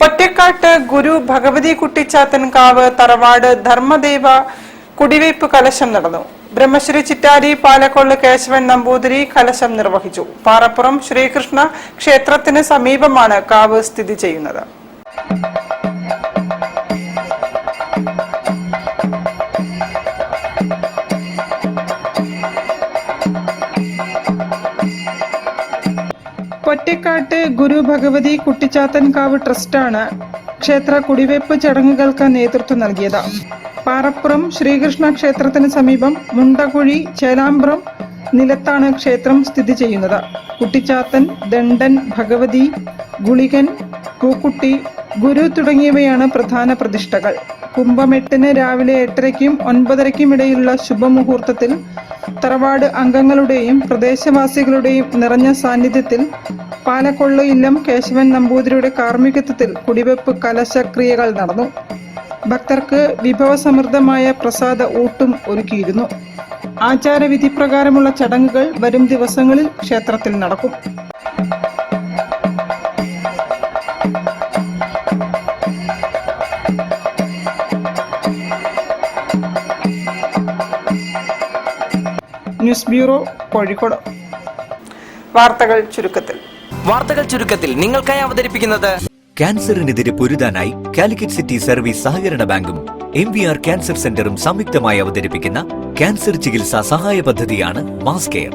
പൊറ്റക്കാട്ട് ഗുരു ഭഗവതി കുട്ടിച്ചാത്തൻകാവ് തറവാട് ധർമ്മദേവ കുടിവയ്പ് കലശം നടന്നു. ബ്രഹ്മശ്രീ ചിറ്റാരി പാലക്കൊള്ള് കേശവൻ നമ്പൂതിരി കലശം നിർവഹിച്ചു. പാറപ്പുറം ശ്രീകൃഷ്ണ ക്ഷേത്രത്തിന് സമീപമാണ് കാവ് സ്ഥിതി ചെയ്യുന്നത്. പൊറ്റക്കാട്ട് ഗുരു ഭഗവതി കുട്ടിച്ചാത്തൻകാവ് ട്രസ്റ്റാണ് ക്ഷേത്ര കുടിവയ്പ് ചടങ്ങുകൾക്ക് നേതൃത്വം നൽകിയത്. പാറപ്പുറം ശ്രീകൃഷ്ണ ക്ഷേത്രത്തിന് സമീപം മുണ്ടകുഴി ചേലാമ്പ്രം നിലത്താണ് ക്ഷേത്രം സ്ഥിതി ചെയ്യുന്നത്. കുട്ടിച്ചാത്തൻ, ദണ്ഡൻ, ഭഗവതി, ഗുളികൻ, പൂക്കുട്ടി, ഗുരു തുടങ്ങിയവയാണ് പ്രധാന പ്രതിഷ്ഠകൾ. കുംഭം 8-ന് രാവിലെ 8:30-ക്കും 9:30-ക്കും ഇടയിലുള്ള ശുഭമുഹൂർത്തത്തിൽ തറവാട് അംഗങ്ങളുടെയും പ്രദേശവാസികളുടെയും നിറഞ്ഞ സാന്നിധ്യത്തിൽ പാലക്കൊള്ള് ഇല്ലം കേശവൻ നമ്പൂതിരിയുടെ കാർമ്മികത്വത്തിൽ കുടിവെപ്പ് കലശക്രിയകൾ നടന്നു. ഭക്തർക്ക് വിഭവസമൃദ്ധമായ പ്രസാദ ഊട്ടും ഒരുക്കിയിരുന്നു. ആചാരവിധി പ്രകാരമുള്ള ചടങ്ങുകൾ വരും ദിവസങ്ങളിൽ ക്ഷേത്രത്തിൽ നടക്കും. News bureau, Kozhikode. വാർത്തകൾ ചുരുക്കത്തിൽ നിങ്ങൾക്കായി അവതരിപ്പിക്കുന്നത് ക്യാൻസറിനെതിരെ പൊരുതാനായി കാലിക്കറ്റ് സിറ്റി സർവീസ് സഹകരണ ബാങ്കും MVR ക്യാൻസർ സെന്ററും സംയുക്തമായി അവതരിപ്പിക്കുന്ന ക്യാൻസർ ചികിത്സാ സഹായ പദ്ധതിയാണ് മാസ് കെയർ.